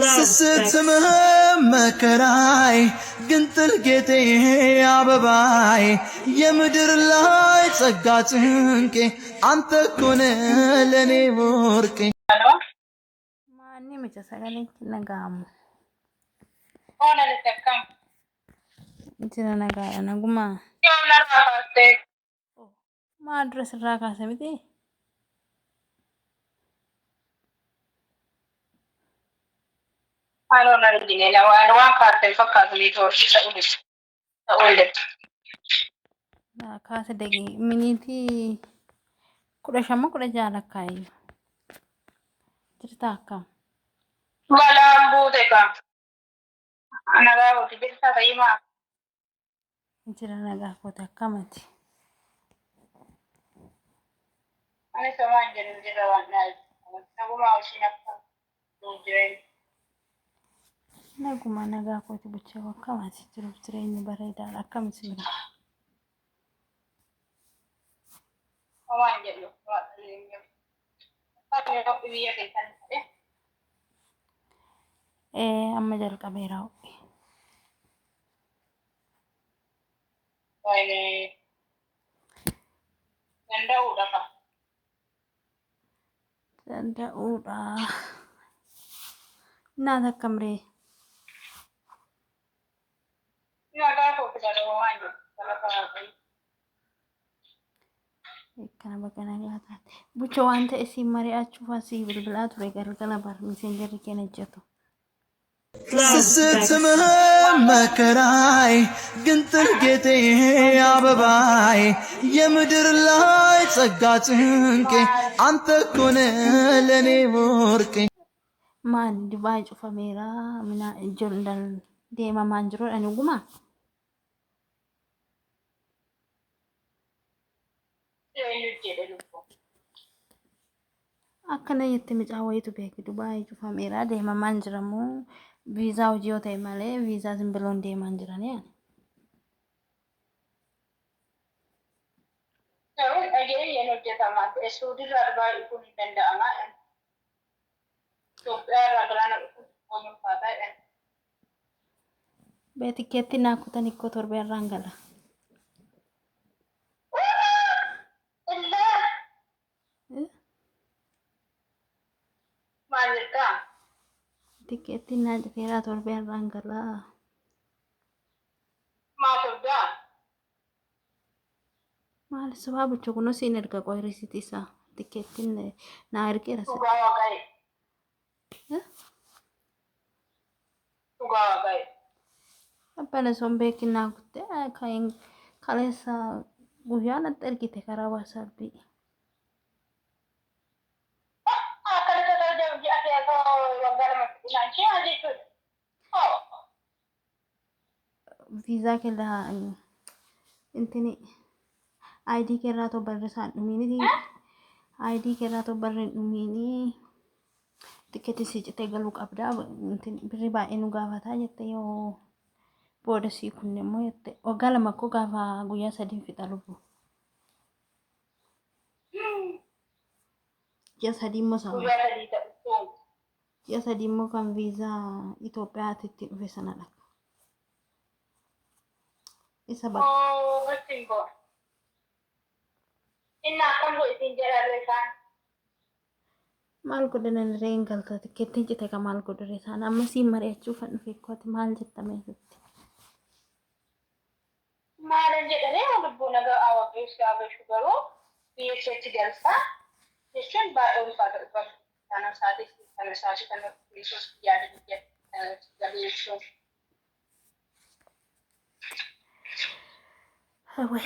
ስትምህ መከራይ ግንጥል ጌጤ አበባይ የምድር ላይ ጸጋ ጭንቄ አንተ ኮነ ለኔ ወርቄ ማን መጨሰለኝ ነጋሙ ሆነ ለተከም እንትና ነጋ ነጉማ ለራሳቴ ማድረስ ራካሰሚቴ አሎና ልጅኔ ነው ዋን ካርቴ ፈካት ሊቶሽ ተውልት ካሰ ደጊ ሚኒቲ ኩረሻማ ኩረጃ ለካይ ትርታካ ባላምቡ ተካ አናጋው ትብልታ ታይማ እንትና ነጋ ኮታካመቲ አኔ ሰማን ጀረዋና ነጉማ ወሽናካ ዶጀን ነጉማ ነጋ ኮቲ ብቻ ወካማቲ ትሩፍትሬኝ በረዳ አካምት ሲራ ሰማን ጀሉ ዋጥልኝ ታዲያ ቢየ ከንተ amma jalqabeeraa'u wayne danda'uudha danda'uudha naata akkamree nyaata fudhadhamaan jiru kana bakka nagaa taate bucha waan ta'e siin mari'achuuf asii bilbilaa ture galgala bar miseenjarri keenya jettu ስትምህ መከራይ ግንጥል ጌጤ አበባይ የምድር ላይ ጸጋ ጭንቄ አንተ ኮነ ለኔ ወርቄ maan dibaa cufameera mina ijoolleen deemamaan jiru aniguma akkana jette micaa wayitu beeki dubaa cufameera deemamaan jiramu viizaa hojii yoo ta'e malee viizaa simbiloon deemaan jiran yaani Again, you know, get a month. A student advice you couldn't bend a man. So, there are on your father and beetikeetti naa kutan ikkoo torbeen rangala Malika. tikeetti naa jafeeraa torbeen rangala Matuda. maal sababa bucho kuno siin erga qoyrisiti isaa tikeettiin naa ergeera Tugawa guy. Tugawa guy. abbana son beekin naa kutte kayin kaleessa guyyaan atti ergite karaa waasaabii viizaa keellaa intini ayidii keerraa too barreessaan dhumiiniti ayidii keerraa too barreen dhumiinii tikeetti si citee galuu qabdaa birri baay'ee nu gaafataa jette yoo booda sii kunne immoo jette waggaa lama akkoo gaafa guyyaa sadiin fixa lubbu ji'a sadii immoo sama ji'a sadii immoo kan viizaa Itoophiyaatti itti dhufe sanadha isa bakka Oh, bertinggo. Inna kan bu isin jalan resan. maal godhanan reen galta tikeettiin cite ka maal godhare isaan amma siin mari'achuuf kan dhufe kooti maal jettame sitti Malan jedhane lubbu naga awaqee isaa shugaro biyyeetti galsa. Jechuun baay'ee ulfaata dhufa. Kana sa'aatii kana bilisoos yaada biyya gabeessuun. way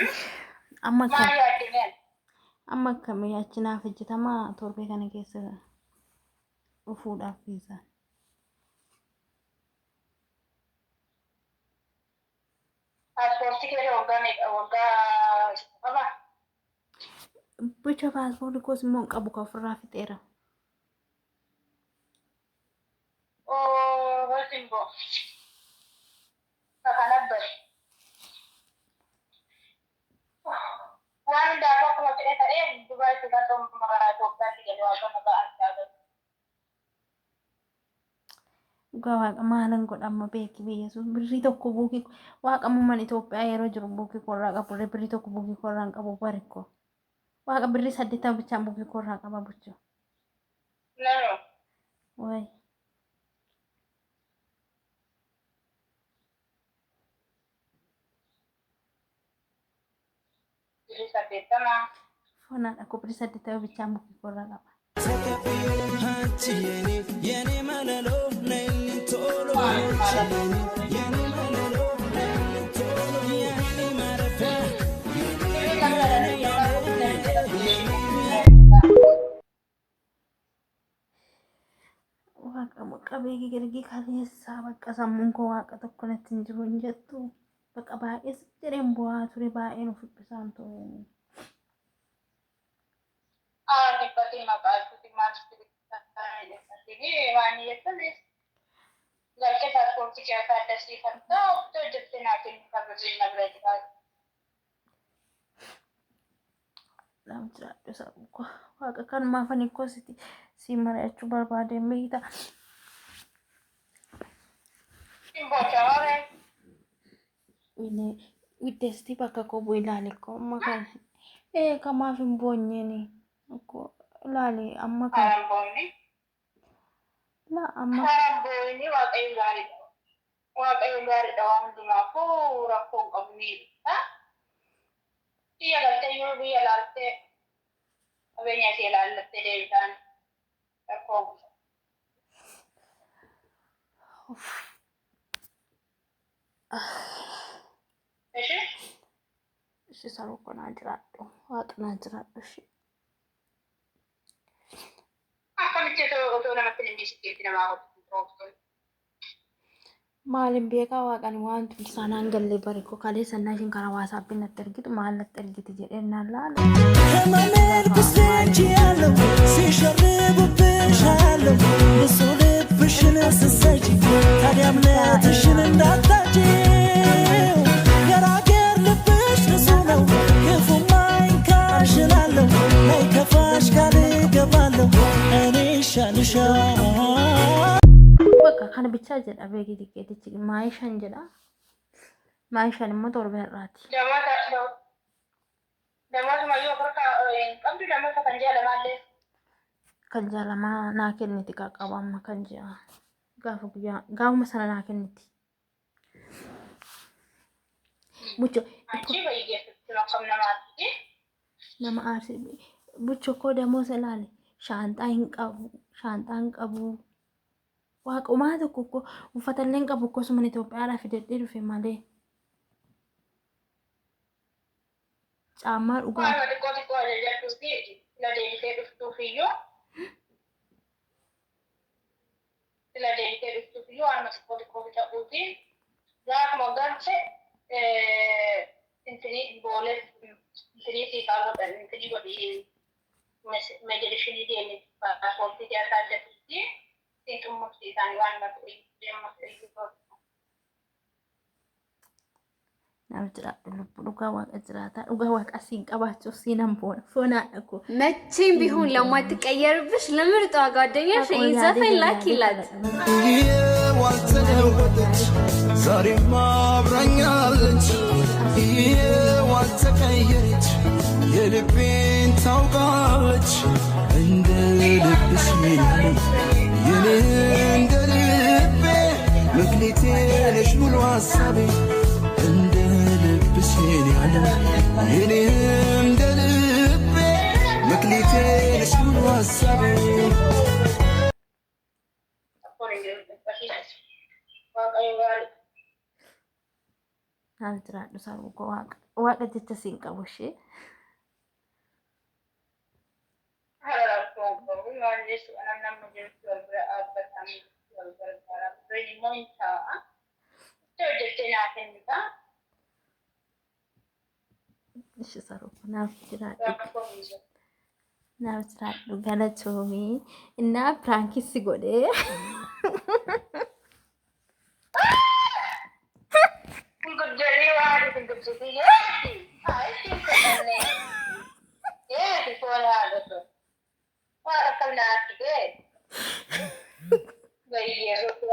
amma Maal kam yaadineen? amma akkamii achi naaf hojjetamaa torbee kana keessa dhufuudhaaf viizaan Paaspoortii kee waggaa qaba. bucha paaspoortii koos immoo hin qabu ka ofirraa fixeera Oh, bertinggo. Kakak bari. Waan hundaaf akkuma fedhe ta'ee Dubaay kan magaalaa Itoophiyaatti galee waan nagaan taa'u. dhugaa waaqa maalan godhama beeki biyyeessuus birrii tokko buukii waaqa mumman Itoophiyaa yeroo jiru buukii korraa qabu birrii tokko buukii korraan qabu barikko waaqa birrii 80 bichaan buukii korraa qaba bucho way fonaan akka birrii 80 bichaan buukii korraa qaba waaqa muqabeegi gargii kaleessaa bakka sammuun koo waaqa tokko natti hin jiru hin jettu bakka baay'ee jedheen bu'aa ture baay'een of ibsaan ture Dipati maqaatu maasti waan yettanis galke paaspoortii keessaa addasiifamtaa oftoo jettee naatiin kabajin nagreetaa nam jiraadhu sabuko waaqa kan maafani kositi si mari'achuu barbaadeen beekta Bochaore ine widesti bakka kobu ilaale ko makan kamaaf hin boonyeni ko ilaale amma kan boonni la amma boonni waaqayyo gaariidha waan hundumaafuu rakkoo hin qabnidha biyya galtee yoo biyya laaltee qabeenya ishee laallattee deebitaan rakkoo Ishi saruu kanaa jiraadhu waaqnaa jiraadhu ishi akkamitti otoo namatti hin dhiisiteetti namaa hojjetu maalin beekaa waaqani waan tumti saanaan gallee bariko kalee sannaa ishiin karaa waasaappiin natti ergitu maal natti ergiti jedhennaan laala hemameer biseechi yaalo ሲሸርቡብሽ አለው እሱ ልብሽን ስሰጂ ታዲያ እምነትሽን እንዳታጪው ገራገር ልብሽ ንሱ ነው ክፉማ ይንካሽላለሁ አይከፋሽ ካልገባለሁ እኔ ሻልሻል በቃ ካን ብቻ ጀዳ በጊ ዲኬት ማይሻን ጀዳ ማይሻን ሞቶር በራቲ ደማት ማዮ ፍርካ ቀምዱ ደማት ከንጃለ ማለት kan jalamaa naa kenniti qaqqabama kan jira gaafa guyyaa gaafuma sana naa kenniti bucho nama aarsi bucho koo damoos ilaale shaanxaa hin qabu waaqumaa tokko ko uffatallee hin qabu akkasuma Itoophiyaadhaa fidedhee dhufe malee caammaa dhugaa la deite questo figlio hanno scuola cosa uti già magari inteni vuole inteni si parla per inteni di medicine di passaporti di attacca tutti sento un po' di sangue ma poi abbiamo fatto dhugaa waaqa jiraata dhugaa waaqa asiin qabaachuuf siinan foonaa dhaqu መቼም ቢሆን ለማትቀየርብሽ ለምርጧ ጓደኛሽ ዘፈን ላኪላት ዋልተለወጠች ዛሬም አብራኛለች ዋልተቀየረች የልቤን ታውቃለች እንደ ልብሽ ሚለው የኔ እንደ ልቤ ምክንያቴ ነሽ ሙሉ ሀሳቤ እንደ ልብሽ ያለው የኔ እንደ ልቤ ምክንያቴ ነሽ ሙሉ ሀሳቤ Altro sabu ko waaqa jecha siin qabu ishee. Ishi saru naaf jiraadhu galatoomii innaa piraankiisi godhee.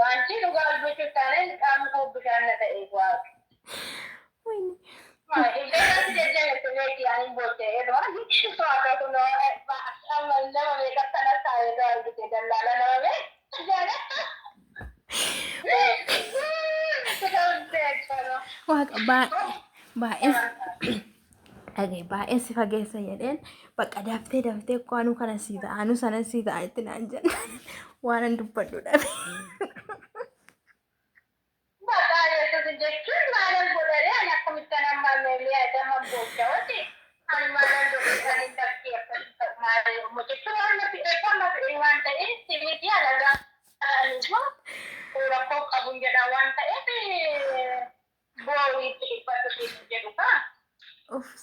wanti dhugaa gochuu taaneen qaama koo bishaan na ta'e waa. Illee jajjabeetu beekii ani booddee yeroo soota kun amma nama meeqa sana taa'ee argite dallaala nama waaqa baay'ee si fageessa jedheen bakka daftee kwaanuu kana sii ta'a anu sana sii ta'a itti naan jenna waan an dubbadhu dhabe. jechuun maalan godhanii ani akkamittan amma meelii adama booda wati ani maalan godhanii ani takkii jechuun waan na fidhee waan ta'eef sibiitii alagaa anis rakkoo qabuun jedha waan ta'eef boo'iitti dhibbatu jedhu kaa.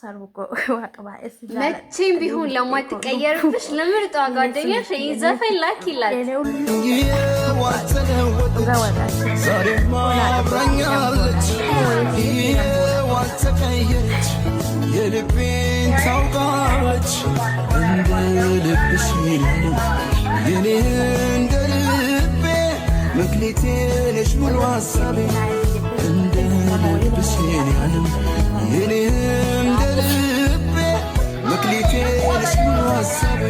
sarbuko waaqa baay'ee si jaalladha. መቼም ቢሆን ለማትቀየርብሽ ለምርጧ ጓደኛሽ ይህን ዘፈን ላኪላት። ዛሬማ አብራኛለች ዋልተቀየረች የልቤን ታውቃለች እንደ ልብሽ ሚላለም የኔ እንደ ልቤ መክሊቴ ነሽ ሙሉ ሀሳቤ እንደ ልብሽ ሚላለም የኔ እንደ ልቤ መክሊቴ ነሽ ሙሉ ሀሳቤ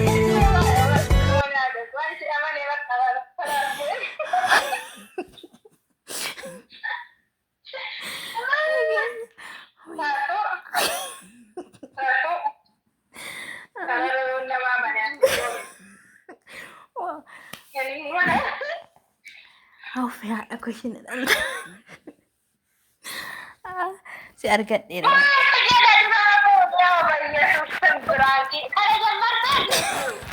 ya aku sini dan si argadheera. Jedha dura boodee bayya sussan biraati. Kana gammaddaa jechuudha.